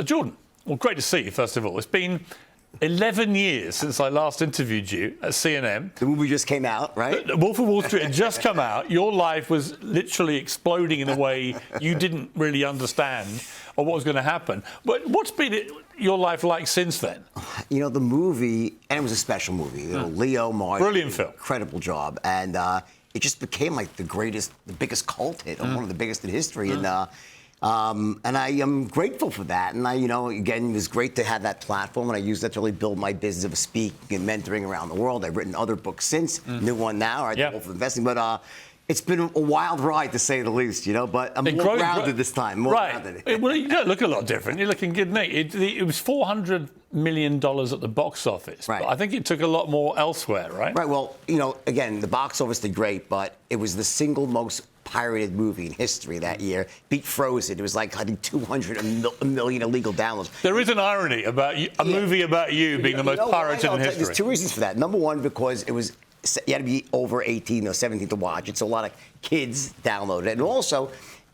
Jordan, well, great to see you, first of all. It's been 11 years since I last interviewed you at CNN. The movie just came out, right? Wolf of Wall Street had just come out. Your life was literally exploding in a way you didn't really understand or what was going to happen. But what's been your life like since then? You know, the movie, and it was a special movie. You know, Leo, Martin. Brilliant film. Incredible job. And it just became like the biggest cult hit, one of the biggest in history. And I am grateful for that. And again, it was great to have that platform, and I used that to really build my business of speaking and mentoring around the world. I've written other books since, new one now, right? The Wolf of Investing. But it's been a wild ride, to say the least, but I'm more grounded this time. More grounded. Well, you don't look a lot different. You're looking good, Nick. It was $400 million at the box office. Right. But I think it took a lot more elsewhere, right? Right. Well, again, the box office did great, but it was the single most pirated movie in history that year. Beat Frozen. It was like, I think, 200 million illegal downloads. There is an irony about you, a movie about you being the most pirated in history. There's two reasons for that. Number one, because you had to be over 18 or 17 to watch it, so a lot of kids downloaded it. And also,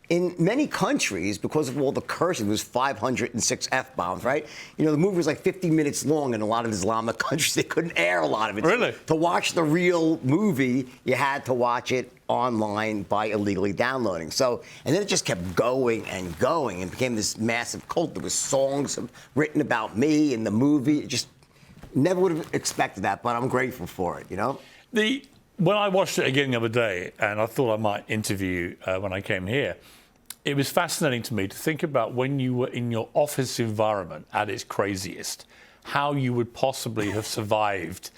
in many countries, because of all the cursing, there's 506 F-bombs, right? The movie was like 50 minutes long in a lot of Islamic countries. They couldn't air a lot of it. Really? To watch the real movie, you had to watch it online by illegally downloading. And then it just kept going and going and became this massive cult. There was songs written about me in the movie. It just never would have expected that, but I'm grateful for it, When I watched it again the other day, and I thought I might interview you when I came here, it was fascinating to me to think about when you were in your office environment at its craziest, how you would possibly have survived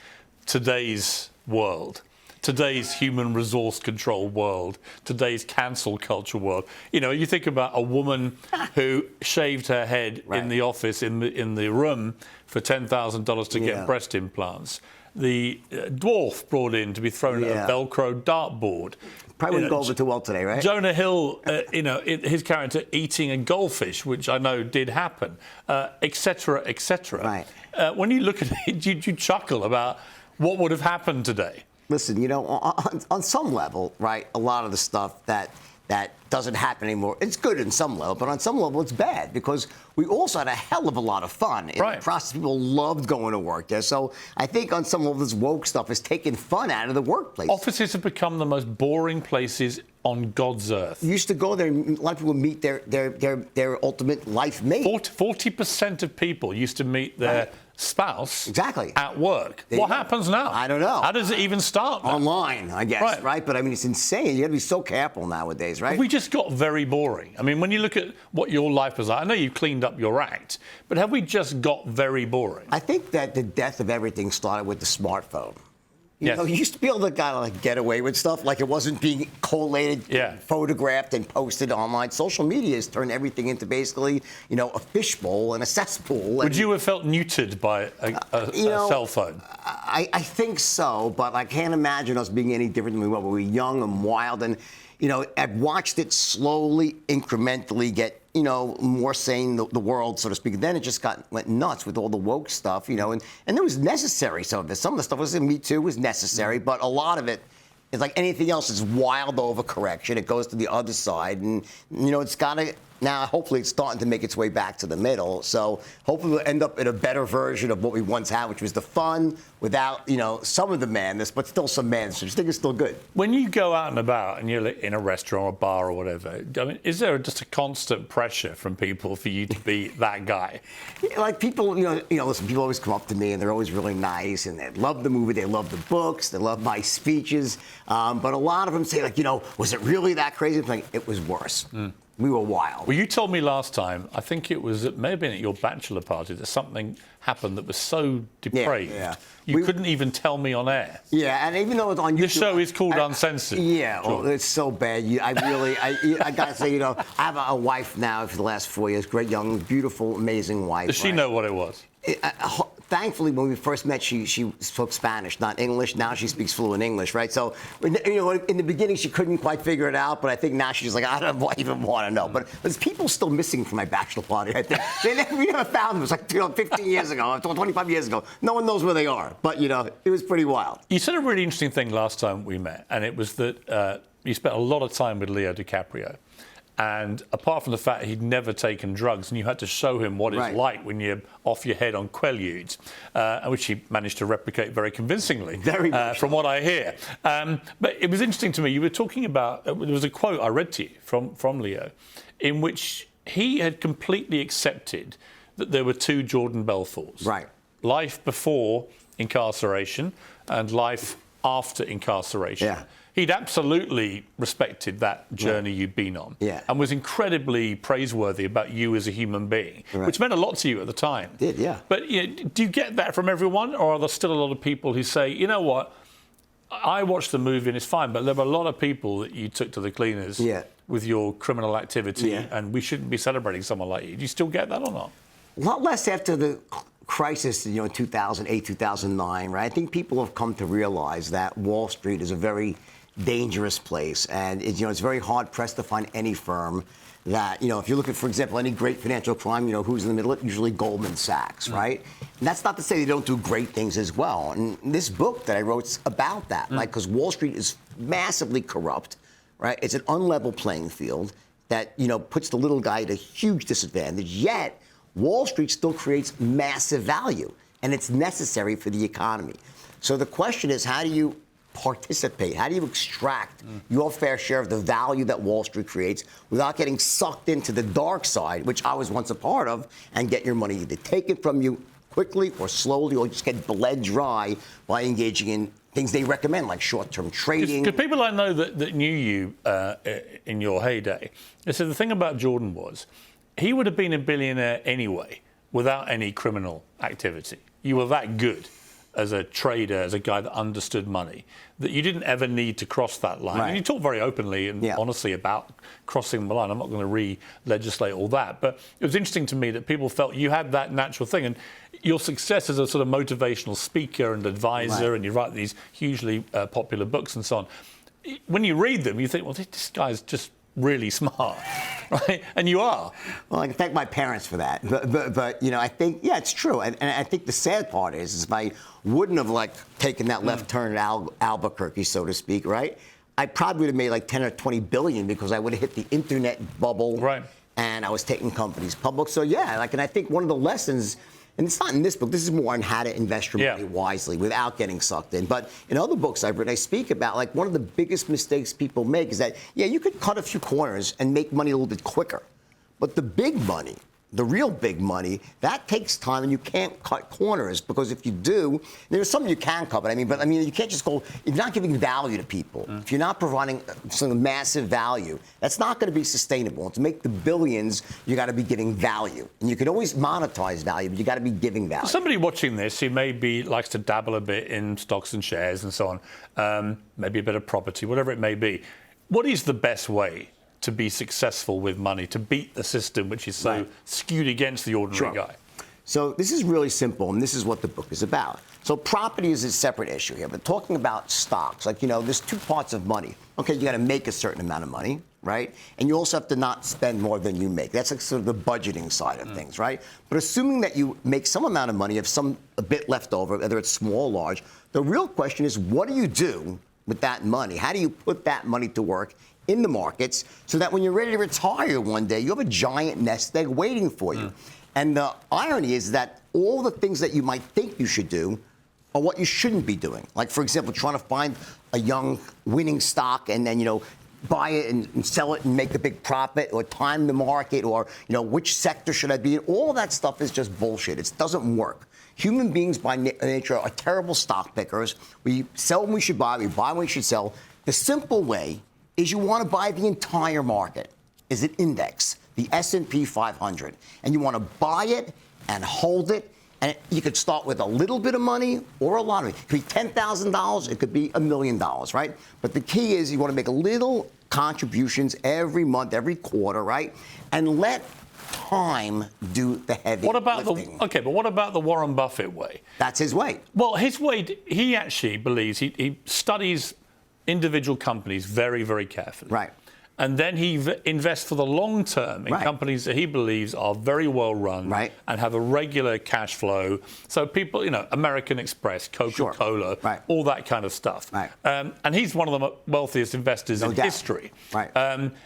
today's world, today's human resource control world, today's cancel culture world. You think about a woman who shaved her head in the office, in the room, for $10,000 to get breast implants. The dwarf brought in to be thrown at a Velcro dartboard. Probably wouldn't go over too well today, right? Jonah Hill, his character eating a goldfish, which I know did happen, et cetera, et cetera. Right. When you look at it, you chuckle about what would have happened today. Listen, on some level, right, a lot of the stuff that doesn't happen anymore, it's good in some level, but on some level it's bad because we also had a hell of a lot of fun. In the process, people loved going to work there. So I think on some level this woke stuff has taken fun out of the workplace. Offices have become the most boring places on God's earth. You used to go there and a lot of people meet their ultimate life mate. 40% of people used to meet their spouse at work. What happens now? I don't know. How does it even start now? Online, I guess, right? But I mean, it's insane. You got to be so careful nowadays, right? We just got very boring. I mean, when you look at what your life was like, I know you've cleaned up your act, but have we just got very boring? I think that the death of everything started with the smartphone. You used to be able to kind of get away with stuff, like it wasn't being collated, photographed, and posted online. Social media has turned everything into basically, a fishbowl and a cesspool. Would you have felt neutered by a cell phone? I think so, but I can't imagine us being any different than we were. We were young and wild, and I've watched it slowly, incrementally get more sane, the world, so to speak. Then it just went nuts with all the woke stuff, and it was necessary, some of it. Some of the stuff was in Me Too was necessary, but a lot of it is like anything else is wild overcorrection. It goes to the other side, and, it's got to... Now, hopefully, it's starting to make its way back to the middle. So hopefully we'll end up in a better version of what we once had, which was the fun without, some of the madness, but still some madness. I just think it's still good. When you go out and about and you're in a restaurant or a bar or whatever, I mean, is there just a constant pressure from people for you to be that guy? Like people, listen, people always come up to me and they're always really nice and they love the movie, they love the books, they love my speeches. But a lot of them say, was it really that crazy? I'm like, it was worse. We were wild. Well, you told me last time, I think it may have been at your bachelor party, that something happened that was so depraved. You couldn't even tell me on air. Yeah, and even though it's on YouTube. This show is called Uncensored. Yeah, well, it's so bad. I got to say, I have a wife now for the last 4 years. Great, young, beautiful, amazing wife. Does she know what it was? Thankfully, when we first met, she spoke Spanish, not English. Now she speaks fluent English, right? So, in the beginning, she couldn't quite figure it out, but I think now she's like, I don't even want to know. But there's people still missing from my bachelor party. I think we never found them. It was like 15 years ago, 25 years ago. No one knows where they are. But it was pretty wild. You said a really interesting thing last time we met, and it was that you spent a lot of time with Leo DiCaprio. And apart from the fact he'd never taken drugs, and you had to show him what it's like when you're off your head on Quaaludes, which he managed to replicate very convincingly, from what I hear. But it was interesting to me. You were talking about, there was a quote I read to you from Leo, in which he had completely accepted that there were two Jordan Belforts. Right. Life before incarceration and life after incarceration. Yeah. He'd absolutely respected that journey you'd been on, and was incredibly praiseworthy about you as a human being, which meant a lot to you at the time. It did, yeah. But do you get that from everyone, or are there still a lot of people who say, you know what, I watched the movie and it's fine, but there were a lot of people that you took to the cleaners with your criminal activity, and we shouldn't be celebrating someone like you. Do you still get that or not? A lot less after the crisis, in 2008, 2009, right? I think people have come to realize that Wall Street is a very dangerous place, and it's very hard pressed to find any firm that, if you look at, for example, any great financial crime, who's in the middle of it? Usually Goldman Sachs, right? And that's not to say they don't do great things as well. And this book that I wrote is about that, because Wall Street is massively corrupt, right? It's an unlevel playing field that, puts the little guy at a huge disadvantage, yet Wall Street still creates massive value, and it's necessary for the economy. So the question is, how do you participate? How do you extract your fair share of the value that Wall Street creates without getting sucked into the dark side, which I was once a part of, and get your money either taken from you quickly or slowly, or just get bled dry by engaging in things they recommend, like short-term trading? Because people I know that knew you in your heyday, they said the thing about Jordan was he would have been a billionaire anyway without any criminal activity. You were that good as a trader, as a guy that understood money, that you didn't ever need to cross that line. And you talk very openly and honestly about crossing the line. I'm not going to re-legislate all that. But it was interesting to me that people felt you had that natural thing. And your success as a sort of motivational speaker and advisor, and you write these hugely popular books and so on. When you read them, you think, well, this guy's just really smart, right? And you are. Well, I can thank my parents for that. But I think, it's true. And I think the sad part is if I wouldn't have, taken that left turn at Albuquerque, so to speak, right? I probably would have made 10 or 20 billion because I would have hit the internet bubble. Right. And I was taking companies public. So, and I think one of the lessons, and it's not in this book, this is more on how to invest your money wisely without getting sucked in. But in other books I've read, I speak about, one of the biggest mistakes people make is that, you could cut a few corners and make money a little bit quicker. But the big money, the real big money, that takes time, and you can't cut corners, because if you do, there's something you can cut. But you can't just go, if you're not giving value to people, if you're not providing some massive value, that's not going to be sustainable. And to make the billions, you got to be giving value. And you can always monetize value, but you got to be giving value. Somebody watching this who maybe likes to dabble a bit in stocks and shares and so on, maybe a bit of property, whatever it may be, what is the best way to be successful with money, to beat the system which is so skewed against the ordinary guy? So this is really simple, and this is what the book is about. So property is a separate issue here, but talking about stocks, there's two parts of money. Okay, you got to make a certain amount of money, right? And you also have to not spend more than you make. That's sort of the budgeting side of things, right? But assuming that you make some amount of money, have a bit left over, whether it's small or large, the real question is, what do you do with that money? How do you put that money to work in the markets so that when you're ready to retire one day, you have a giant nest egg waiting for you? And the irony is that all the things that you might think you should do are what you shouldn't be doing. Like, for example, trying to find a young winning stock and then, buy it and sell it and make a big profit, or time the market, or, which sector should I be in? All that stuff is just bullshit. It doesn't work. Human beings by nature are terrible stock pickers. We sell when we should buy, we buy when we should sell. The simple way is you want to buy the entire market, is an index, the S&P 500. And you want to buy it and hold it. And you could start with a little bit of money or a lot of money. It could be $10,000. It could be $1 million, right? But the key is you want to make little contributions every month, every quarter, right? And let time do the heavy lifting. But what about the Warren Buffett way? That's his way. Well, his way, he actually believes, he studies individual companies very, very carefully. Right. and then he invests for the long term in companies that he believes are very well run and have a regular cash flow. So people, American Express, Coca-Cola, all that kind of stuff. And he's one of the wealthiest investors in history.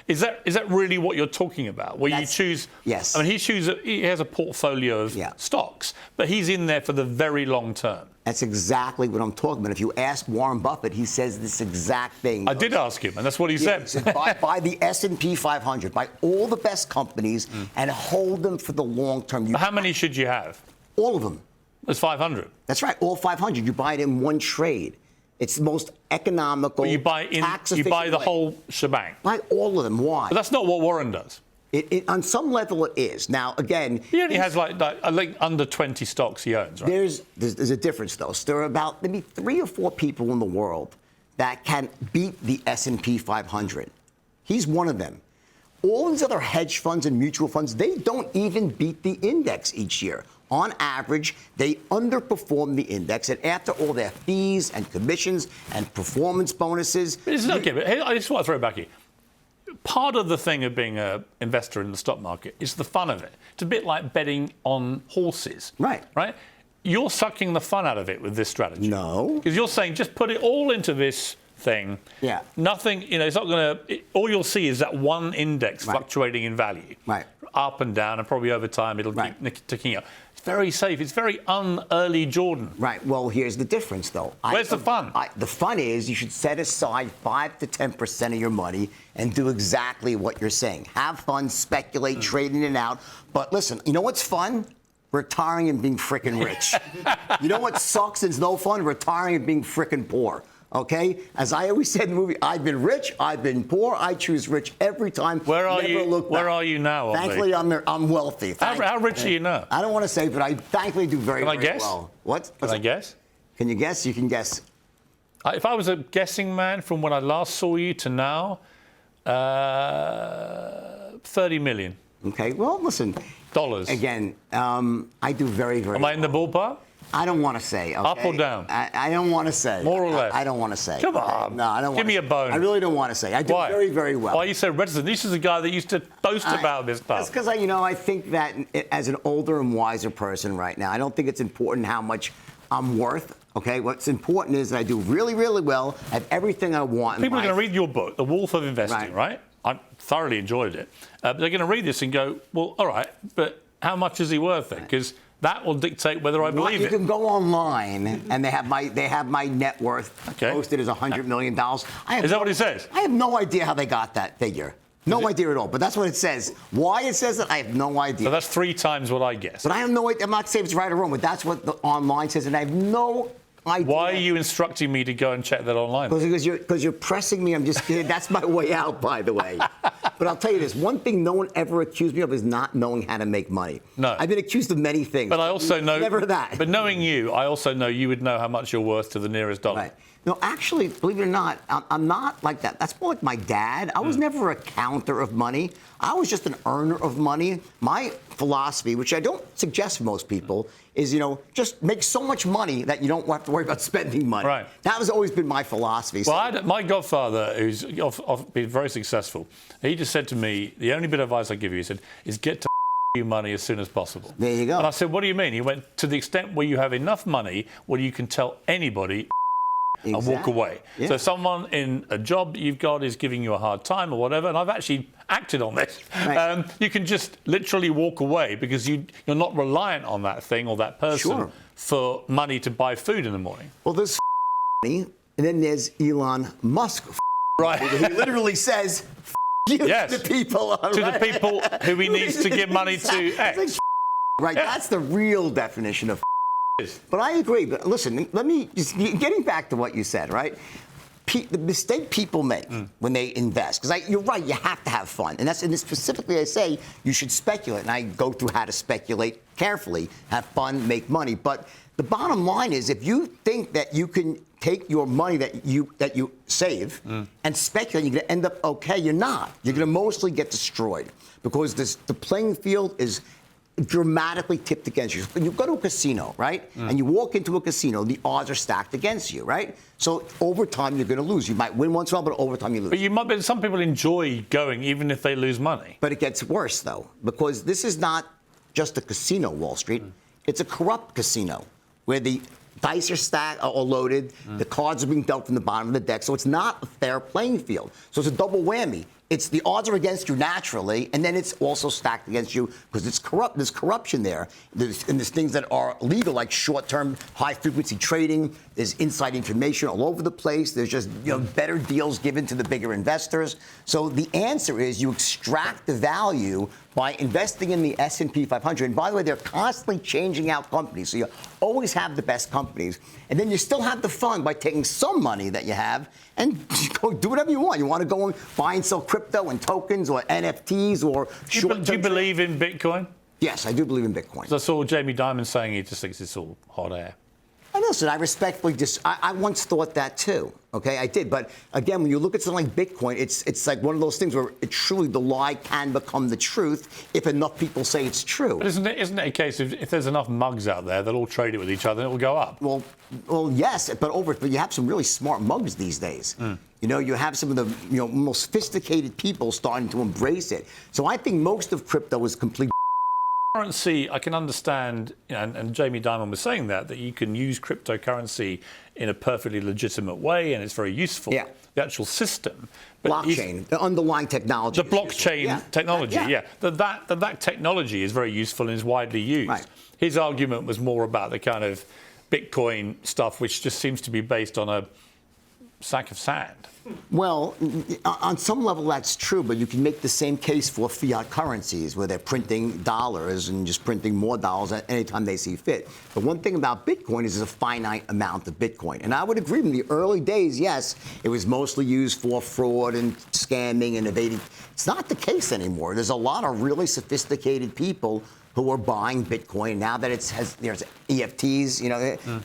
Is that really what you're talking about? Where you choose? Yes. I mean, he has a portfolio of stocks, but he's in there for the very long term. That's exactly what I'm talking about. If you ask Warren Buffett, he says this exact thing. I did ask him, and that's what he said. He said buy the S&P 500, buy all the best companies, and hold them for the long term. How many should you have? All of them. There's 500. That's right, all 500. You buy it in one trade. It's the most economical, tax-efficient you buy the way. whole shebang. Buy all of them. Why? But that's not what Warren does. On some level, it is. Now, again, he only has like under 20 stocks he owns, right? There's a difference, though. So there are about maybe 3 or 4 people in the world that can beat the S&P 500. He's one of them. All these other hedge funds and mutual funds, they don't even beat the index each year. On average, they underperform the index, and after all their fees and commissions and performance bonuses... Okay, but I just want to throw it back here. Part of the thing of being an investor in the stock market is the fun of it. It's a bit like betting on horses. Right. You're sucking the fun out of it with this strategy. No. Because you're saying just put it all into this thing. Yeah. Nothing, it's not going to... All you'll see is that one index fluctuating in value. Up and down, and probably over time it'll keep ticking up. It's very safe. It's very un-early Jordan. Right. Well, here's the difference, though. Where's the fun? The fun is you should set aside 5 to 10% of your money and do exactly what you're saying. Have fun, speculate, trade in and out. But listen, you know what's fun? Retiring and being frickin' rich. You know what sucks and is no fun? Retiring and being frickin' poor. Okay? As I always said in the movie, I've been rich, I've been poor, I choose rich every time. Where are you now? Thankfully, I'm wealthy. How rich are you now? I don't want to say, but I thankfully do very, very guess? well. What? Can I guess? Can you guess? You can guess. If I was a guessing man from when I last saw you to now, 30 million. Okay, well, listen. Dollars. Again, I do very, very Am I in the ballpark? I don't want to say. Okay? Up or down? I don't want to say. More or less? I don't want to say. Come on. No, I don't want to. Give me a bone. I really don't want to say. I do very, very well. Why are you so reticent? This is a guy that used to boast about this stuff. That's because I think that as an older and wiser person right now, I don't think it's important how much I'm worth. Okay, what's important is that I do really, really well. I have everything I want. People are going to read your book, The Wolf of Investing, right? I thoroughly enjoyed it. But they're going to read this and go, well, all right, but how much is he worth then? Because that will dictate whether I believe it. You can go online and they have my net worth posted as $100 million. Is that what it says? I have no idea how they got that figure. No idea at all. But that's what it says. Why it says it, I have no idea. So that's 3 times what I guessed. But I have no idea. I'm not saying it's right or wrong, but that's what the online says, and I have no idea. Why are you instructing me to go and check that online? Because you're pressing me. I'm just kidding. That's my way out, by the way. But I'll tell you this. One thing no one ever accused me of is not knowing how to make money. No. I've been accused of many things. But I also know... Never that. But knowing you, I also know you would know how much you're worth to the nearest dollar. Right. No, actually, believe it or not, I'm not like that. That's more like my dad. I was never a counter of money. I was just an earner of money. My philosophy, which I don't suggest for most people, is, just make so much money that you don't have to worry about spending money. Right. That has always been my philosophy. Well, my godfather, who's been very successful, he just said to me, the only bit of advice I give you, he said, is get to you money as soon as possible. There you go. And I said, what do you mean? He went, to the extent where you have enough money where you can tell anybody and walk away. Yeah. So someone in a job that you've got is giving you a hard time or whatever, and I've actually acted on this. Right. You can just literally walk away because you're not reliant on that thing or that person for money to buy food in the morning. Well, there's money, and then there's Elon Musk. Right. He literally says you to the people. The people who he needs to give money to. Like, right. Yeah. That's the real definition of. But I agree. But listen, let me just getting back to what you said, right? The mistake people make when they invest, because you're right, you have to have fun, and specifically I say you should speculate, and I go through how to speculate carefully, have fun, make money. But the bottom line is, if you think that you can take your money that you save and speculate, you're going to end up okay. You're not. You're going to mostly get destroyed because the playing field is dramatically tipped against you. When you go to a casino, right, and you walk into a casino, the odds are stacked against you, right? So over time, you're going to lose. You might win once in a while, but over time, you lose. But some people enjoy going even if they lose money. But it gets worse, though, because this is not just a casino, Wall Street. It's a corrupt casino where the dice are stacked or loaded, the cards are being dealt from the bottom of the deck, so it's not a fair playing field. So it's a double whammy. It's the odds are against you naturally, and then it's also stacked against you because it's corrupt. There's corruption there. There's things that are legal, like short-term, high-frequency trading. There's inside information all over the place. There's just better deals given to the bigger investors. So the answer is you extract the value by investing in the S&P 500. And by the way, they're constantly changing out companies. So you always have the best companies. And then you still have the fun by taking some money that you have and go do whatever you want. You want to go and buy and sell crypto and tokens or NFTs or short-term. Do you believe in Bitcoin? Yes, I do believe in Bitcoin. I saw Jamie Dimon saying he just thinks it's all hot air. And listen, I respectfully I once thought that too. Okay, I did. But again, when you look at something like Bitcoin, it's like one of those things where truly the lie can become the truth if enough people say it's true. But isn't it a case of if there's enough mugs out there, they'll all trade it with each other and it will go up? Well, yes, but you have some really smart mugs these days. You have some of the most sophisticated people starting to embrace it. So I think most of crypto is complete. Currency, I can understand, and Jamie Dimon was saying that you can use cryptocurrency in a perfectly legitimate way, and it's very useful. Yeah. The actual system, but blockchain, the underlying technology, the blockchain technology, that technology is very useful and is widely used. Right. His argument was more about the kind of Bitcoin stuff, which just seems to be based on a sack of sand. Well, on some level that's true, but you can make the same case for fiat currencies where they're printing dollars and just printing more dollars at any time they see fit. The one thing about Bitcoin is there's a finite amount of Bitcoin. And I would agree in the early days, yes, it was mostly used for fraud and scamming and evading. It's not the case anymore. There's a lot of really sophisticated people who are buying Bitcoin now that there's EFTs.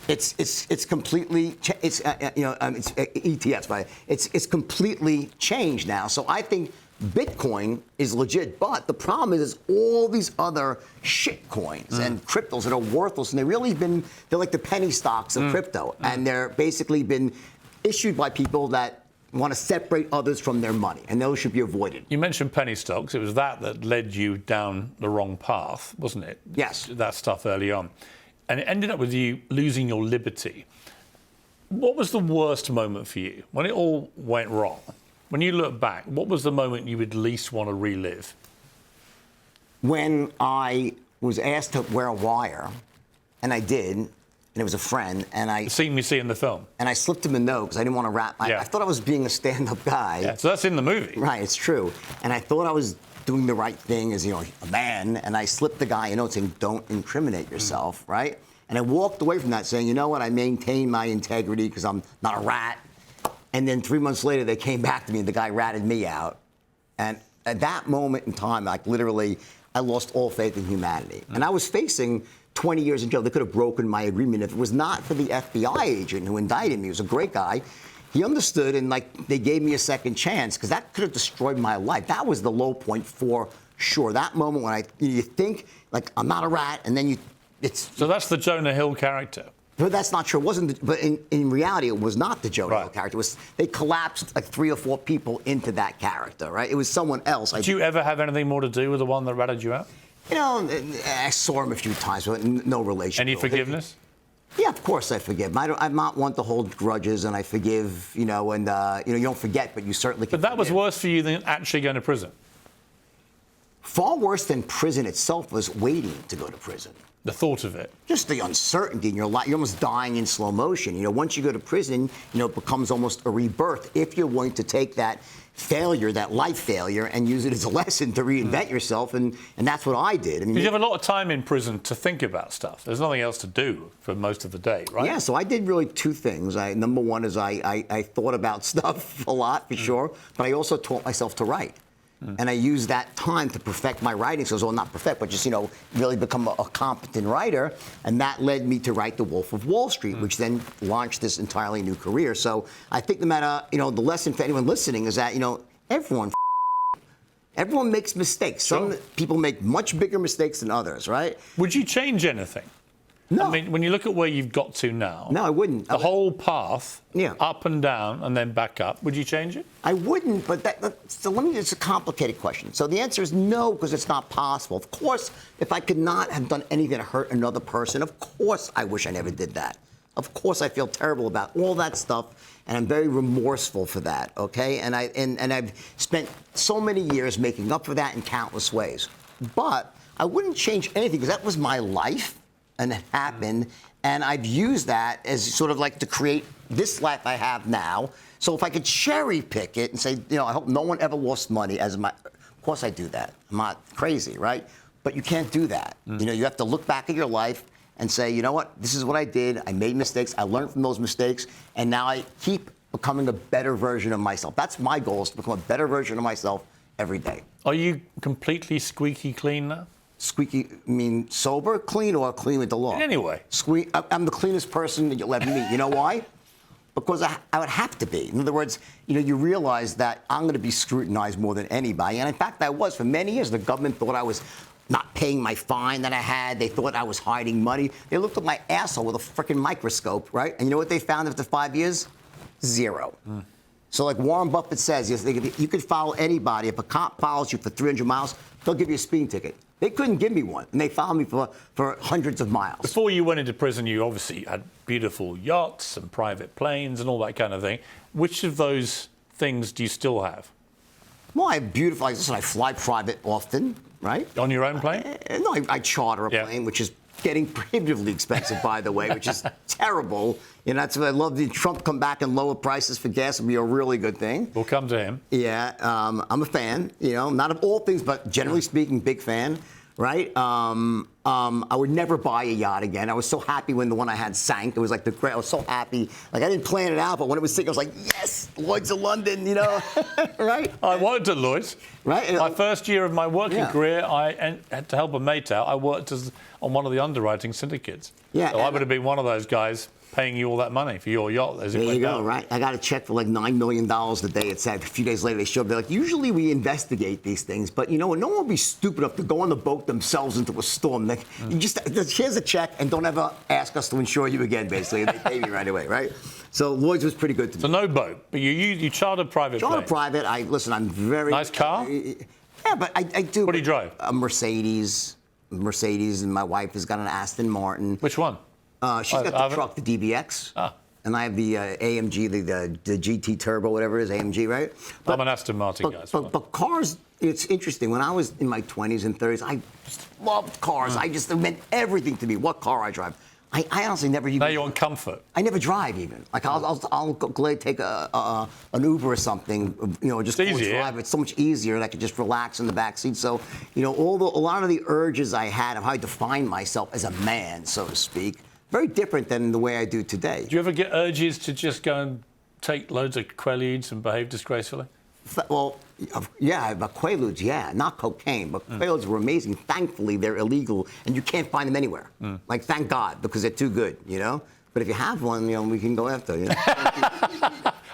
It's completely it's ETFs, but it's completely changed now. So I think Bitcoin is legit, but the problem is all these other shit coins and cryptos that are worthless, and they're like the penny stocks of crypto, and they're basically been issued by people that want to separate others from their money, and those should be avoided. You mentioned penny stocks. It was that led you down the wrong path, wasn't it? Yes. That stuff early on. And it ended up with you losing your liberty. What was the worst moment for you? When it all went wrong, when you look back, what was the moment you would least want to relive? When I was asked to wear a wire, and I did, and it was a friend, and The scene we see in the film. And I slipped him a note because I didn't want to rap. I thought I was being a stand-up guy. Yeah, so that's in the movie. Right, it's true. And I thought I was doing the right thing as, a man, and I slipped the guy a note saying, don't incriminate yourself, right? And I walked away from that saying, you know what, I maintain my integrity because I'm not a rat. And then 3 months later, they came back to me and the guy ratted me out. And at that moment in time, like literally, I lost all faith in humanity. And I was facing 20 years in jail. They could have broken my agreement if it was not for the FBI agent who indicted me. He was a great guy. He understood, and they gave me a second chance because that could have destroyed my life. That was the low point for sure. That moment when you think like I'm not a rat, and then So that's the Jonah Hill character. But that's not true. It wasn't. But in reality, it was not the Jonah Hill character. They collapsed like 3 or 4 people into that character. Right? It was someone else. Did you ever have anything more to do with the one that ratted you out? I saw him a few times, but no relation. Any forgiveness? Yeah, of course I forgive. I'm not one to hold grudges, and I forgive, and you don't forget, but you certainly can. But that was forgive. worse for you than actually going to prison. Far worse than prison itself was waiting to go to prison. The thought of it. Just the uncertainty in your life. You're almost dying in slow motion. Once you go to prison, it becomes almost a rebirth if you're willing to take that failure, that life failure, and use it as a lesson to reinvent yourself, and that's what I did. I mean, you have a lot of time in prison to think about stuff. There's nothing else to do for most of the day, right? Yeah, so I did really 2 things. Number one is I thought about stuff a lot, for sure, but I also taught myself to write. And I used that time to perfect my writing skills. Well, not perfect, but just, really become a competent writer. And that led me to write The Wolf of Wall Street, which then launched this entirely new career. So I think no matter, the lesson for anyone listening is that, everyone Everyone makes mistakes. Sure. Some people make much bigger mistakes than others, right? Would you change anything? No. I mean, when you look at where you've got to now, No, I wouldn't. the whole path, Yeah. up and down and then back up, would you change it? I wouldn't, but so let me. It's a complicated question. So the answer is no, because it's not possible. Of course, if I could not have done anything to hurt another person, of course I wish I never did that. Of course I feel terrible about all that stuff, and I'm very remorseful for that. Okay, and I've spent so many years making up for that in countless ways. But I wouldn't change anything because that was my life, and it happened. And I've used that as sort of like to create this life I have now. So if I could cherry pick it and say, I hope no one ever lost money of course I do that. I'm not crazy, right? But you can't do that. You have to look back at your life and say, you know what, this is what I did. I made mistakes. I learned from those mistakes. And now I keep becoming a better version of myself. That's my goal, is to become a better version of myself every day. Are you completely squeaky clean now? Squeaky, mean sober, clean, or clean with the law? Anyway. I'm the cleanest person that you'll ever meet. You know why? Because I would have to be. In other words, you realize that I'm going to be scrutinized more than anybody. And in fact, I was. For many years, the government thought I was not paying my fine that I had. They thought I was hiding money. They looked at my asshole with a freaking microscope, right? And you know what they found after 5 years? Zero. So like Warren Buffett says, you could follow anybody. If a cop follows you for 300 miles, they'll give you a speeding ticket. They couldn't give me one, and they followed me for hundreds of miles. Before you went into prison, you obviously had beautiful yachts and private planes and all that kind of thing. Which of those things do you still have? Well, I have beautiful. Listen, I fly private often, right? On your own plane? No, I charter a plane, which is getting prohibitively expensive, by the way, which is terrible. That's what I love. The Trump come back and lower prices for gas would be a really good thing. We'll come to him. Yeah, I'm a fan. Not of all things, but generally speaking, big fan. Right? I would never buy a yacht again. I was so happy when the one I had sank. It was like I was so happy. Like I didn't plan it out, but when it was sinking, I was like, yes, Lloyd's of London, right? I worked at Lloyd's. Right? My first year of my working career, I had to help a mate out. I worked on one of the underwriting syndicates. Yeah. So I would have been one of those guys paying you all that money for your yacht. There you go, right? I got a check for like $9 million the day it said. A few days later, they showed up. They're like, usually we investigate these things, but no one will be stupid enough to go on the boat themselves into a storm. You just, here's a check and don't ever ask us to insure you again, basically. They pay me right away, right? So Lloyd's was pretty good to me. So no boat, but you chartered private plane. Chartered private. I'm very... Nice car? Yeah, but I do... What do you drive? A Mercedes, and my wife has got an Aston Martin. Which one? She's got the truck, the DBX. And I have the AMG, the GT Turbo, whatever it is, AMG, right? But, I'm an Aston Martin guy. But cars, it's interesting. When I was in my 20s and 30s, I just loved cars. It meant everything to me, what car I drive. I honestly never even... Now you want comfort. I never drive even. Like I'll go take an Uber or something, just it's easier. drive. It's so much easier, and I could just relax in the back seat. So, a lot of the urges I had of how I define myself as a man, so to speak, very different than the way I do today. Do you ever get urges to just go and take loads of Quaaludes and behave disgracefully? Well, yeah, but Quaaludes, yeah, not cocaine, but Quaaludes were amazing. Thankfully, they're illegal, and you can't find them anywhere. Like, thank God, because they're too good, But if you have one, we can go after,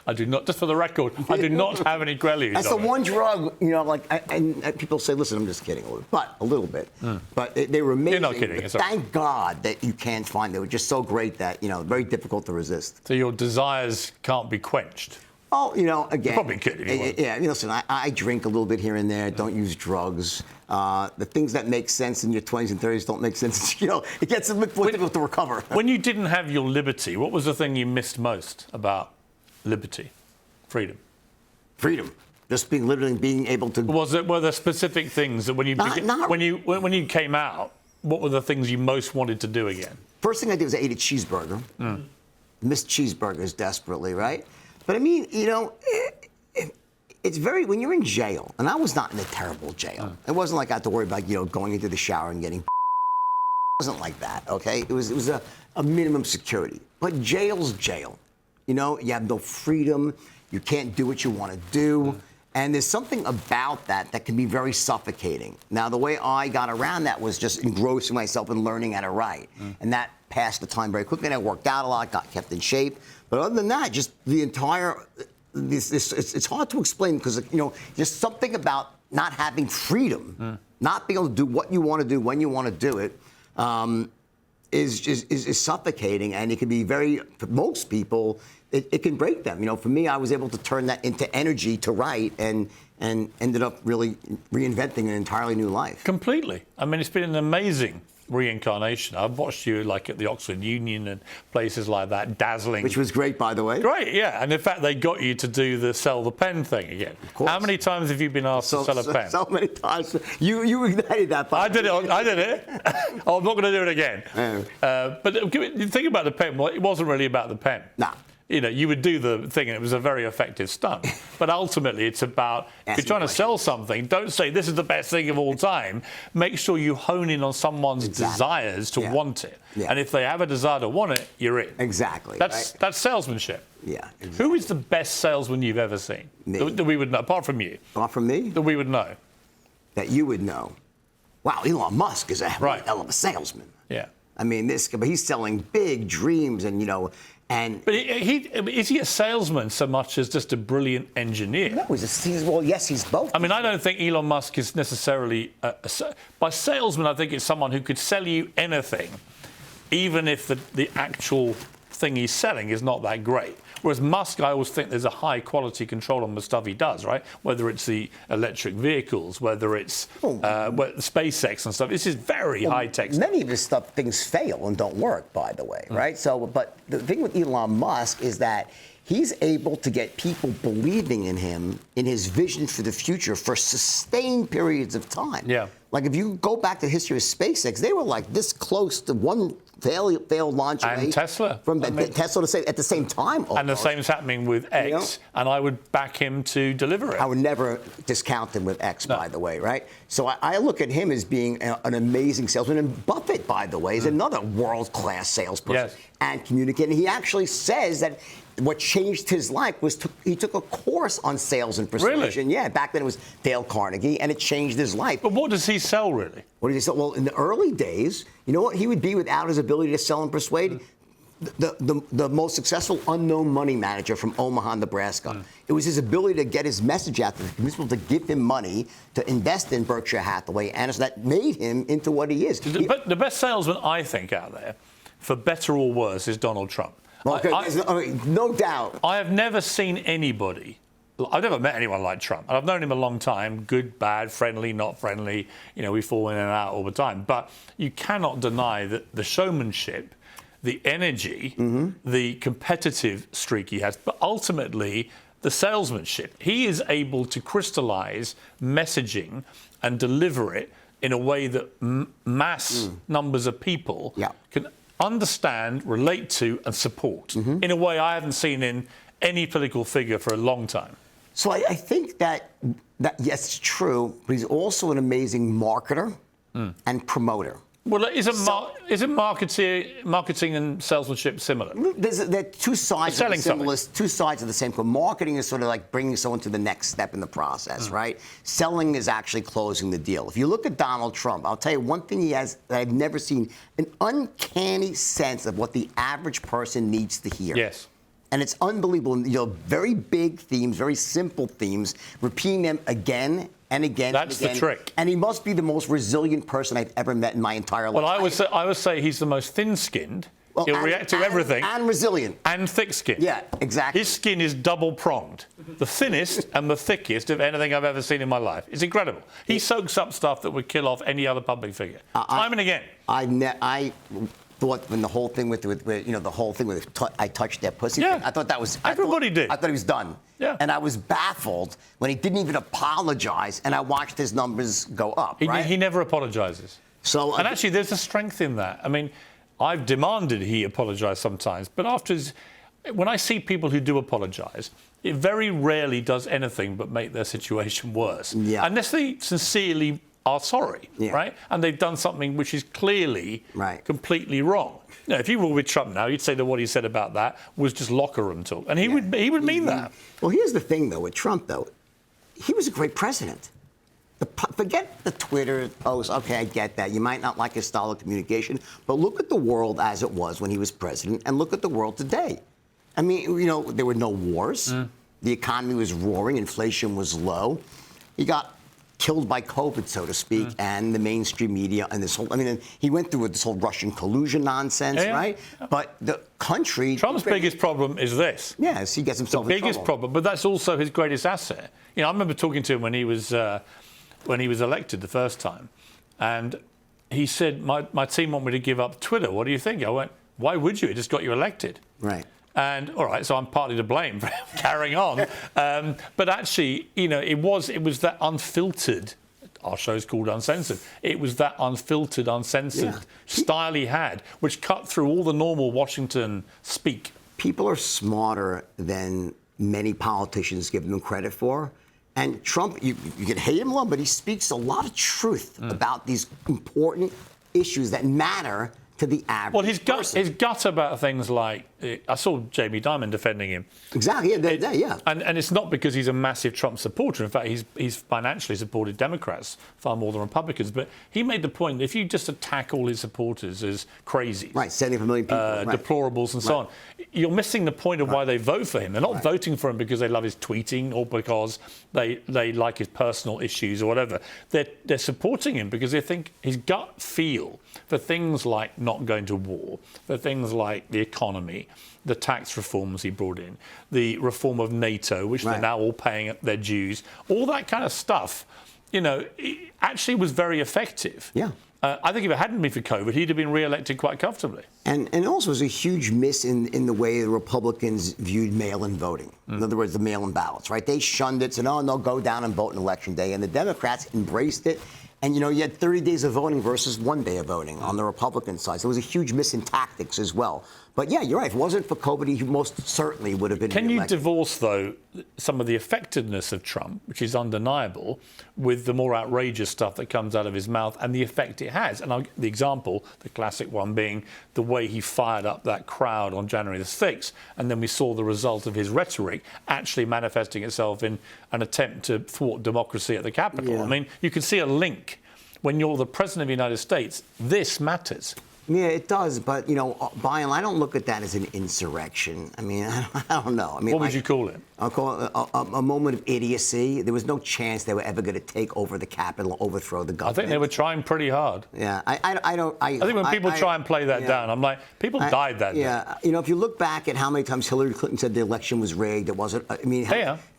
I do not, just for the record, I do not have any Quaaludes. That's the one drug, and people say, listen, I'm just kidding, a little bit. But they were amazing. You're not kidding. Thank God that you can't find them. They were just so great that, very difficult to resist. So your desires can't be quenched. Oh, again. You're probably kidding. Yeah, listen, I drink a little bit here and there, don't use drugs. The things that make sense in your 20s and 30s don't make sense. It gets a bit more difficult to recover. When you didn't have your liberty, what was the thing you missed most about liberty, freedom? Freedom. Just literally being able to... Were there specific things that when you came out, what were the things you most wanted to do again? First thing I did was I ate a cheeseburger. Missed cheeseburgers desperately, right? But I mean, it's very, when you're in jail, and I was not in a terrible jail. It wasn't like I had to worry about, going into the shower and getting... It wasn't like that, okay? It was a minimum security. But jail's jail. You have no freedom. You can't do what you want to do. And there's something about that can be very suffocating. Now, the way I got around that was just engrossing myself in learning how to write. And that passed the time very quickly. And I worked out a lot, got kept in shape. But other than that, just the entire... It's hard to explain because, there's something about not having freedom, not being able to do what you want to do when you want to do it, is suffocating, and it can be for most people, it can break them. You know, for me, I was able to turn that into energy to write, and ended up really reinventing an entirely new life. Completely. I mean, it's been an amazing reincarnation. I've watched you like at the Oxford Union and places like that, dazzling. Which was great, by the way. Great, yeah. And in fact, they got you to do the sell the pen thing again. Of course. How many times have you been asked to sell a pen? So many times. You ignited that. I did it. Oh, I'm not going to do it again. But think about the pen. Well, it wasn't really about the pen. Nah. You know, you would do the thing and it was a very effective stunt. But ultimately, it's about, if you're trying to sell something, don't say this is the best thing of all time. Make sure you hone in on someone's desires to want it. Yeah. And if they have a desire to want it, you're in. Exactly. That's salesmanship. Yeah. Exactly. Who is the best salesman you've ever seen? Me. That we would know, apart from you. Apart from me? That we would know. That you would know. Wow, Elon Musk is a hell of a salesman. Yeah. I mean, but he's selling big dreams, and But is he a salesman so much as just a brilliant engineer? No, he's both. I mean, I don't think Elon Musk is necessarily by salesman. I think it's someone who could sell you anything, even if the actual thing he's selling is not that great. Whereas Musk, I always think there's a high quality control on the stuff he does, right? Whether it's the electric vehicles, whether it's SpaceX and stuff. This is very high tech. Many of his things fail and don't work, by the way, right? So, but the thing with Elon Musk is that he's able to get people believing in him, in his vision for the future, for sustained periods of time. Yeah. Like if you go back to the history of SpaceX, they were like this close to one failed launch away. And Tesla. Tesla to say at the same time. Almost. And the same is happening with X, and I would back him to deliver it. I would never discount him with X, by the way, right? So I look at him as being an amazing salesman. And Buffett, by the way, is another world-class salesperson and communicator. He actually says that what changed his life was he took a course on sales and persuasion. Really? Yeah, back then it was Dale Carnegie, and it changed his life. But what does he sell, really? What did he sell? Well, in the early days, you know what he would be without his ability to sell and persuade? The most successful unknown money manager from Omaha, Nebraska. It was his ability to get his message out to convince people to give him money to invest in Berkshire Hathaway, and so that made him into what he is. But the best salesman, I think, out there, for better or worse, is Donald Trump. Okay, no doubt. I have never seen anybody. I've never met anyone like Trump. I've known him a long time. Good, bad, friendly, not friendly. You know, we fall in and out all the time. But you cannot deny that the showmanship, the energy, the competitive streak he has, but ultimately the salesmanship. He is able to crystallize messaging and deliver it in a way that mass numbers of people can understand, relate to, and support in a way I haven't seen in any political figure for a long time. So I think that yes, it's true, but he's also an amazing marketer and promoter. Well, isn't marketing and salesmanship similar? They're two sides of the same coin. Marketing is sort of like bringing someone to the next step in the process, right? Selling is actually closing the deal. If you look at Donald Trump, I'll tell you one thing he has that I've never seen, an uncanny sense of what the average person needs to hear. Yes. And it's unbelievable. You know, very big themes, very simple themes, repeating them again and again. That's and again. the trick. And he must be the most resilient person I've ever met in my entire life. Well, I would say he's the most thin-skinned. Well, he'll react to everything. And resilient. And thick-skinned. Yeah, exactly. His skin is double-pronged. The thinnest and the thickest of anything I've ever seen in my life. It's incredible. He soaks up stuff that would kill off any other public figure. Time and again. I thought when the whole thing with I touched their pussy. Yeah. I thought that was everybody did. I thought he was done. Yeah. And I was baffled when he didn't even apologize, and I watched his numbers go up. He never apologizes. So and actually, there's a strength in that. I mean, I've demanded he apologize sometimes, but when I see people who do apologize, it very rarely does anything but make their situation worse. Yeah. Unless they sincerely are sorry, right? And they've done something which is clearly completely wrong. You know, if you were with Trump now, you'd say that what he said about that was just locker room talk, and he would mean that. Well, here's the thing, though, with Trump, though, he was a great president. Forget the Twitter posts. Okay, I get that. You might not like his style of communication, but look at the world as it was when he was president, and look at the world today. I mean, you know, there were no wars. The economy was roaring. Inflation was low. You got killed by COVID, so to speak, and the mainstream media and this whole. I mean, he went through this whole Russian collusion nonsense, right? But the country. Trump's biggest problem is this. Yes, he gets himself the in trouble. biggest problem, but that's also his greatest asset. You know, I remember talking to him when he was elected the first time, and he said, "My team want me to give up Twitter. What do you think?" I went, "Why would you? It just got you elected." Right. And all right, so I'm partly to blame for carrying on. But actually, you know, it was that unfiltered. Our show's called Uncensored. It was that unfiltered, uncensored style he had, which cut through all the normal Washington speak. People are smarter than many politicians give them credit for. And Trump, you can hate him, but he speaks a lot of truth about these important issues that matter to the average person. His gut about things like, I saw Jamie Dimon defending him. Exactly, yeah. And it's not because he's a massive Trump supporter. In fact, he's financially supported Democrats far more than Republicans. But he made the point that if you just attack all his supporters as crazies, right, 75 million people, deplorables and so on, you're missing the point of why they vote for him. They're not voting for him because they love his tweeting or because they like his personal issues or whatever. They're supporting him because they think his gut feel for things like not going to war, for things like the economy, the tax reforms he brought in, the reform of NATO, which they're now all paying their dues, all that kind of stuff, you know, actually was very effective. Yeah. I think if it hadn't been for COVID, he'd have been re-elected quite comfortably. And also, it was a huge miss in the way the Republicans viewed mail-in voting. In other words, the mail-in ballots, right? They shunned it, said, no, go down and vote on Election Day. And the Democrats embraced it. And, you know, you had 30 days of voting versus 1 day of voting on the Republican side. So it was a huge miss in tactics as well. But, yeah, you're right. If it wasn't for COVID, he most certainly would have been Can reelected. you divorce, though, some of the effectiveness of Trump, which is undeniable, with the more outrageous stuff that comes out of his mouth and the effect it has? And the example, the classic one, being the way he fired up that crowd on January the 6th, and then we saw the result of his rhetoric actually manifesting itself in an attempt to thwart democracy at the Capitol. Yeah. I mean, you can see a link. When you're the President of the United States, this matters. Yeah, it does. But, you know, by and large, I don't look at that as an insurrection. I mean, I don't know. I mean, What would you call it? I'll call it a moment of idiocy. There was no chance they were ever going to take over the Capitol, overthrow the government. I think they were trying pretty hard. Yeah, I don't. I think when people try and play that down, I'm like, people died that day. Yeah, you know, if you look back at how many times Hillary Clinton said the election was rigged, it wasn't. I mean,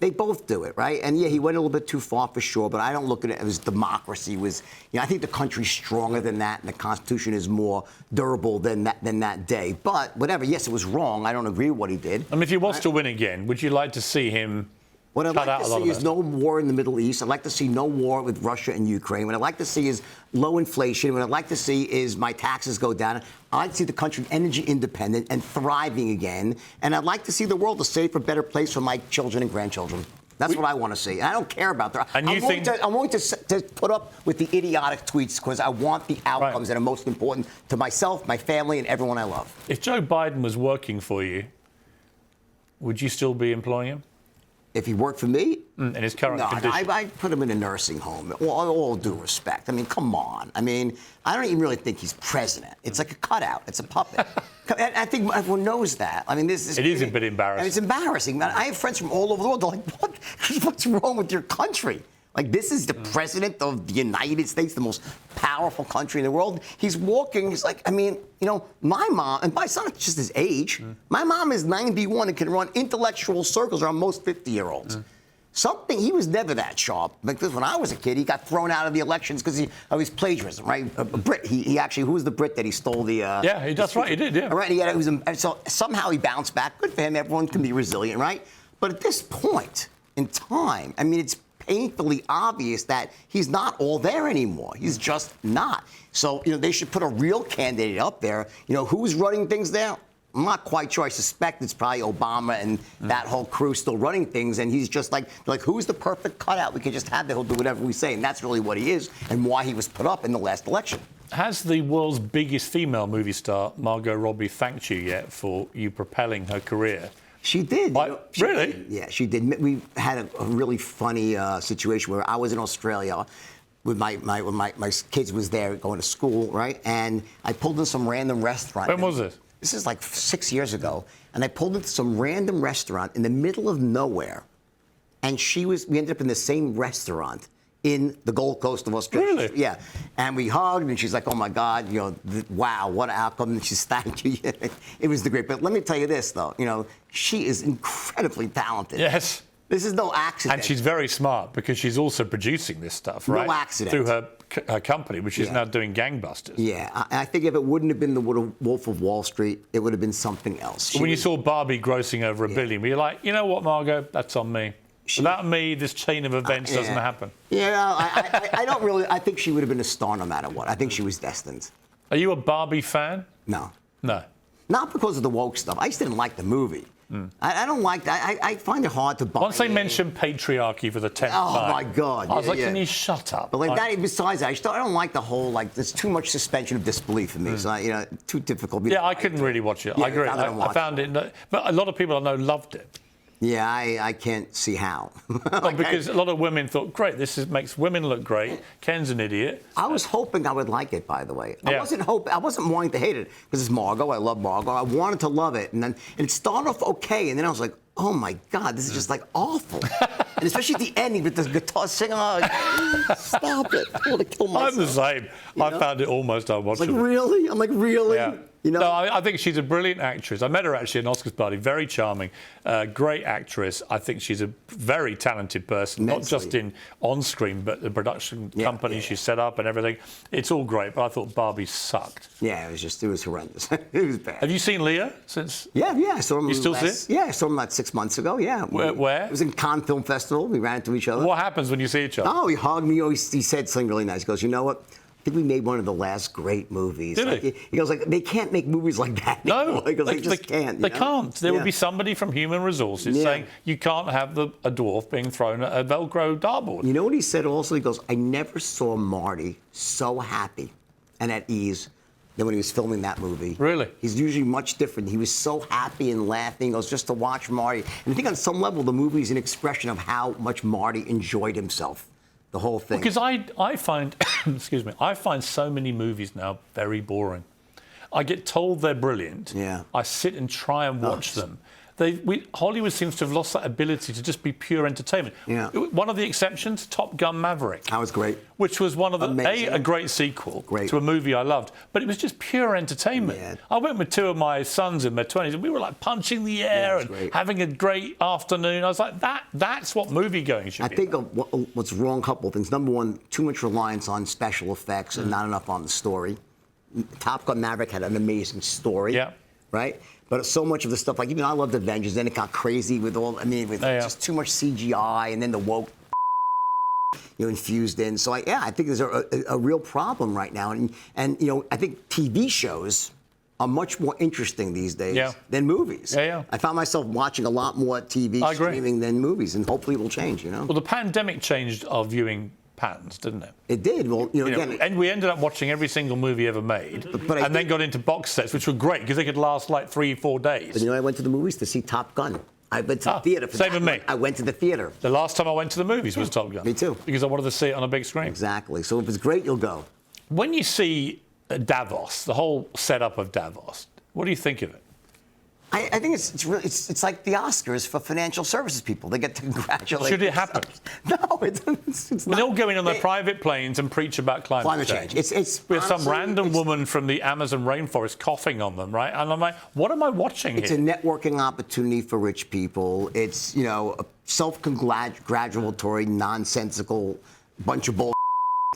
they both do it, right? And yeah, he went a little bit too far for sure, but I don't look at it as democracy was. You know, I think the country's stronger than that, and the Constitution is more durable than that day. But whatever. Yes, it was wrong. I don't agree with what he did. I mean, if he was to win again, would you like to see him? What I'd like to see is no war in the Middle East. I'd like to see no war with Russia and Ukraine. What I'd like to see is low inflation. What I'd like to see is my taxes go down. I'd like to see the country energy independent and thriving again. And I'd like to see the world a safer, better place for my children and grandchildren. That's what I want to see. And I don't care about that. I'm willing to put up with the idiotic tweets because I want the outcomes that are most important to myself, my family, and everyone I love. If Joe Biden was working for you, would you still be employing him? If he worked for me? In his current condition? I put him in a nursing home. All due respect. I mean, come on. I mean, I don't even really think he's president. It's like a cutout. It's a puppet. I think everyone knows that. I mean, it is a bit embarrassing. And it's embarrassing. I have friends from all over the world. They're like, what's wrong with your country? Like, this is the president of the United States, the most powerful country in the world. He's walking. He's like, I mean, you know, my mom, and it's not just his age. My mom is 91 and can run intellectual circles around most 50-year-olds. He was never that sharp. Because when I was a kid, he got thrown out of the elections because of his plagiarism, right? A Brit. He actually, who was the Brit that he stole the... that's right, he did, yeah. Right, so somehow he bounced back. Good for him. Everyone can be resilient, right? But at this point in time, I mean, it's painfully obvious that he's not all there anymore. He's just not. So, you know, they should put a real candidate up there. You know, who's running things there? I'm not quite sure. I suspect it's probably Obama and that whole crew still running things. And he's just like, who's the perfect cutout? We can just have that. He'll do whatever we say. And that's really what he is and why he was put up in the last election. Has the world's biggest female movie star, Margot Robbie, thanked you yet for you propelling her career? She did. Really? Yeah, she did. We had a really funny situation where I was in Australia with my kids was there going to school, right? And I pulled in some random restaurant. When was this? This is like 6 years ago. And I pulled into some random restaurant in the middle of nowhere. And we ended up in the same restaurant in the Gold Coast of Australia. Really? Yeah. And we hugged, and she's like, oh my God, wow, what an outcome. And she's, thank you. It was the great. But let me tell you this, though. She is incredibly talented. Yes. This is no accident. And she's very smart because she's also producing this stuff, right? No accident. Through her company, which is now doing gangbusters. Yeah, I think if it wouldn't have been the Wolf of Wall Street, it would have been something else. When you saw Barbie grossing over $1 billion, were you like, you know what, Margot, that's on me. Without me, this chain of events doesn't happen. Yeah, I don't really. I think she would have been a star no matter what. I think she was destined. Are you a Barbie fan? No. No. Not because of the woke stuff. I just didn't like the movie. I don't like that. I find it hard to buy. Once they mentioned patriarchy for the 10th time. Oh, my God. I was like, can you shut up? But besides that, I don't like the whole, there's too much suspension of disbelief for me. So, too difficult. Yeah, I couldn't really watch it. I agree. I found it. But a lot of people I know loved it. Yeah, I can't see how. Because a lot of women thought, great, this makes women look great. Ken's an idiot. I was hoping I would like it, by the way. I wasn't wanting to hate it because it's Margot. I love Margot. I wanted to love it, and it started off okay, and then I was like, oh my God, this is just awful. And especially at the ending with the guitar singing, stop it! I want to kill myself. I'm the same. I found it almost unwatchable. Really? I'm like, really? Yeah. No, I think she's a brilliant actress. I met her actually at an Oscars party. Very charming, great actress. I think she's a very talented person, not just on screen, but the production company she set up and everything. It's all great. But I thought Barbie sucked. Yeah, it was horrendous. It was bad. Have you seen Leo since? Yeah. I saw him. You still see it? Yeah, I saw him about 6 months ago. Yeah. Where? It was in Cannes Film Festival. We ran into each other. What happens when you see each other? Oh, he hugged me. He said something really nice. He goes, you know what? I think we made one of the last great movies. Did he? He goes, they can't make movies like that anymore. No, he goes, they just can't. They can't. There would be somebody from Human Resources saying you can't have a dwarf being thrown at a Velcro dartboard. You know what he said also? He goes, I never saw Marty so happy and at ease than when he was filming that movie. Really? He's usually much different. He was so happy and laughing. He goes, just to watch Marty. And I think on some level, the movie is an expression of how much Marty enjoyed himself. The whole thing. Because I find, excuse me, I find so many movies now very boring. I get told they're brilliant. Yeah. I sit and try and watch them. Hollywood seems to have lost that ability to just be pure entertainment. Yeah. One of the exceptions, Top Gun Maverick. That was great. Which was one of a great sequel to a movie I loved, but it was just pure entertainment. Yeah. I went with two of my sons in their 20s, and we were punching the air and having a great afternoon. I was like, that's what movie going should be. I think what's wrong, a couple of things. Number one, too much reliance on special effects and not enough on the story. Top Gun Maverick had an amazing story. Yeah. Right? But so much of the stuff, even I loved Avengers, then it got crazy with just too much CGI and then the woke infused in. So I think there's a real problem right now. And I think TV shows are much more interesting these days than movies. I found myself watching a lot more TV streaming than movies, and hopefully it will change, Well, the pandemic changed our viewing patterns, didn't it? It did. Well, again, and we ended up watching every single movie ever made, and then got into box sets, which were great because they could last 3-4 days. But I went to the movies to see Top Gun. I went to the theater for same with me. I went to the theater. The last time I went to the movies was Top Gun. Me too. Because I wanted to see it on a big screen. Exactly. So if it's great, you'll go. When you see Davos, the whole setup of Davos, what do you think of it? I think it's like the Oscars for financial services people. They get to congratulate. Should it happen? No, it's not. They all go in on their private planes and preach about climate change. We have some random woman from the Amazon rainforest coughing on them, right? And I'm like, what am I watching here? It's a networking opportunity for rich people. It's, a self-congratulatory, nonsensical bunch of bull,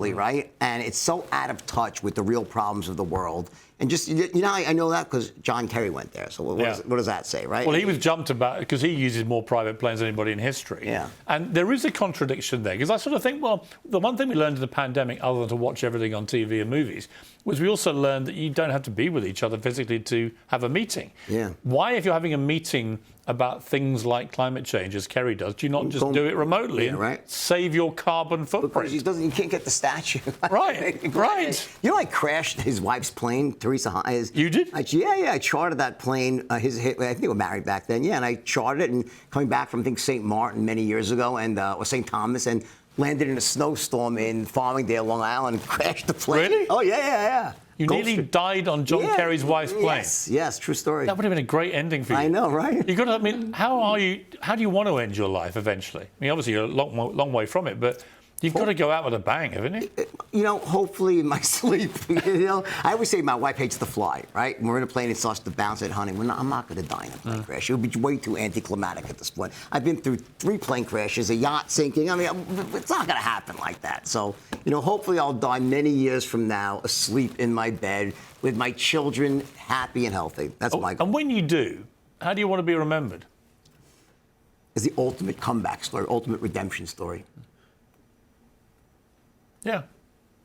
right? And it's so out of touch with the real problems of the world. And just, I know that because John Kerry went there. So what does that say, right? Well, he was jumped about because he uses more private planes than anybody in history. Yeah. And there is a contradiction there because I sort of think, well, the one thing we learned in the pandemic, other than to watch everything on TV and movies, was we also learned that you don't have to be with each other physically to have a meeting. Yeah. Why, if you're having a meeting about things like climate change, as Kerry does, do you not just do it remotely and save your carbon footprint? Because you can't get the statue. Right, right. I crashed his wife's plane, Theresa Hines. You did? I chartered that plane. I think they were married back then. Yeah, and I chartered it, and coming back from, I think, St. Martin many years ago, or St. Thomas, and landed in a snowstorm in Farmingdale, Long Island, and crashed the plane. Really? Oh, yeah. You nearly died on John Kerry's wife's plane. Yes, true story. That would have been a great ending for you. I know, right? How do you want to end your life eventually? I mean, obviously you're a long way from it, but You've got to go out with a bang, haven't you? You know, hopefully in my sleep. You know, I always say my wife hates to fly, right? When we're in a plane, it starts to bounce. At honey, I'm not going to die in a plane crash. It would be way too anticlimactic at this point. I've been through 3 plane crashes, a yacht sinking. I mean, it's not going to happen like that. So, you know, hopefully I'll die many years from now, asleep in my bed with my children happy and healthy. That's my goal. And when you do, how do you want to be remembered? As the ultimate comeback story, ultimate redemption story. Yeah.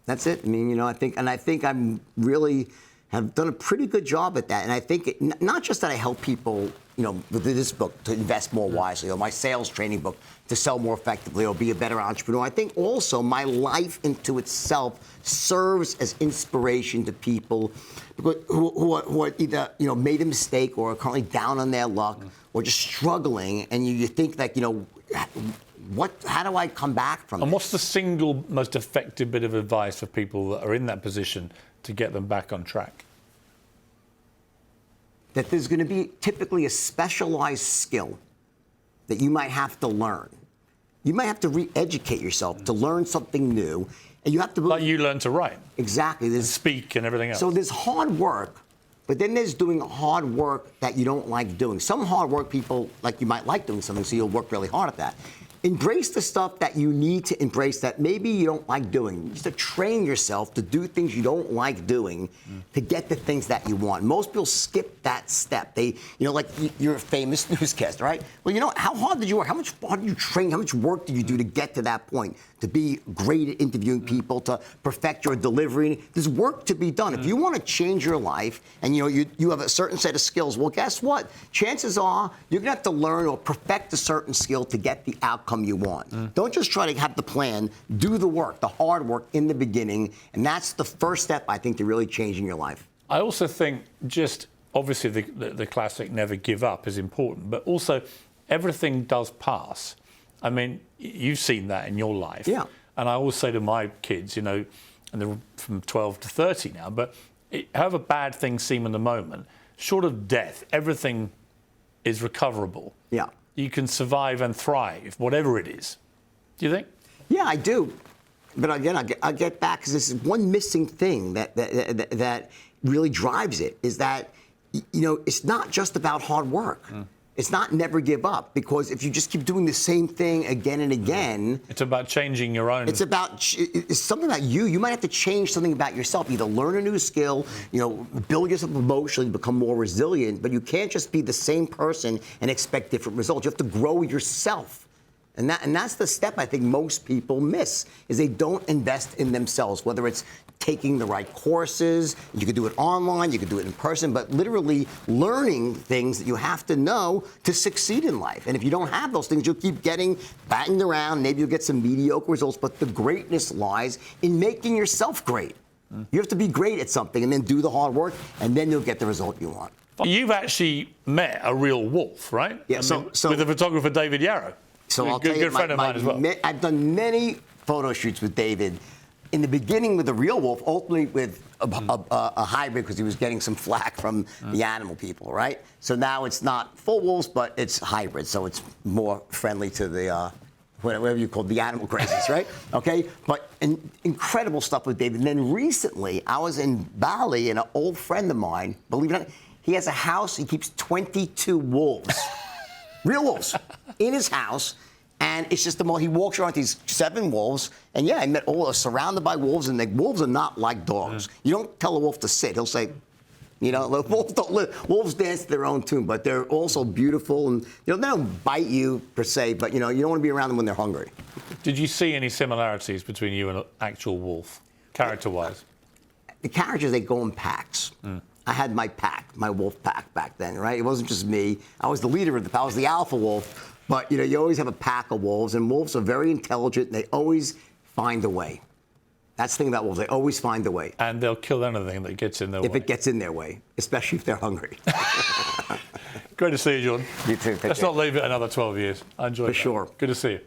That's it. I mean, you know, I think I'm really have done a pretty good job at that. And I think not just that I help people, you know, with this book to invest more wisely, or my sales training book to sell more effectively, or be a better entrepreneur. I think also my life into itself serves as inspiration to people who are either, you know, made a mistake or are currently down on their luck or just struggling. And you think like, you know, how do I come back from And this? what's the single most effective bit of advice for people that are in that position to get them back on track? That there's going to be typically a specialized skill that you might have to learn. You might have to re-educate yourself to learn something new, and you have to... Like you learn to write. Exactly. Speak and everything else. So there's hard work, but then there's doing hard work that you don't like doing. Some hard work people, like you might like doing something, so you'll work really hard at that. Embrace the stuff that you need to embrace that maybe you don't like doing. Just to train yourself to do things you don't like doing to get the things that you want. Most people skip that step. They, you know, like you're a famous newscaster, right? Well, you know, how hard did you work? How much hard did you train? How much work did you do to get to that point? To be great at interviewing people, to perfect your delivery. There's work to be done. If you want to change your life and you know you have a certain set of skills, well, guess what? Chances are you're going to have to learn or perfect a certain skill to get the outcome you want. Don't just try to have the plan. Do the work, the hard work in the beginning, and that's the first step, I think, to really changing your life. I also think just obviously the classic never give up is important, but also everything does pass. I mean, you've seen that in your life. Yeah. And I always say to my kids, you know, and they're from 12 to 30 now, but however bad things seem in the moment, short of death, everything is recoverable. Yeah. You can survive and thrive, whatever it is. Do you think? Yeah, I do. But again, I get back because this is one missing thing that really drives it is that, you know, it's not just about hard work. It's not never give up, because if you just keep doing the same thing again and again... It's about changing your own... It's something about you. You might have to change something about yourself. Either learn a new skill, you know, build yourself emotionally, become more resilient, but you can't just be the same person and expect different results. You have to grow yourself. And that's the step I think most people miss, is they don't invest in themselves, whether it's taking the right courses. You could do it online, you could do it in person, but literally learning things that you have to know to succeed in life. And if you don't have those things, you'll keep getting battened around. Maybe you'll get some mediocre results, but the greatness lies in making yourself great. You have to be great at something and then do the hard work, and then you'll get the result you want. You've actually met a real wolf, right? Yeah, I so with the photographer David Yarrow. So I'll good, tell you, good friend of mine as well. I've done many photo shoots with David. In the beginning with the real wolf, ultimately with a hybrid, because he was getting some flack from the animal people, right? So now it's not full wolves, but it's hybrid, so it's more friendly to the whatever you call the animal crazies, right? Okay, but incredible stuff with David. And then recently, I was in Bali, and an old friend of mine, believe it or not, he has a house. He keeps 22 wolves. Real wolves in his house, and it's just the most. He walks around with these 7 wolves, and yeah, I met all surrounded by wolves, and the wolves are not like dogs. You don't tell a wolf to sit; he'll say, you know, wolves don't live. Wolves dance to their own tune, but they're also beautiful, and you know they don't bite you per se, but you know you don't want to be around them when they're hungry. Did you see any similarities between you and an actual wolf, character-wise? The characters, they go in packs. I had my pack, my wolf pack back then, right? It wasn't just me. I was the leader of the pack. I was the alpha wolf. But, you know, you always have a pack of wolves, and wolves are very intelligent, and they always find a way. That's the thing about wolves. They always find a way. And they'll kill anything that gets in their way. If it gets in their way, especially if they're hungry. Great to see you, Jordan. You too. Let's not leave it another 12 years. I enjoyed it. For sure. Good to see you.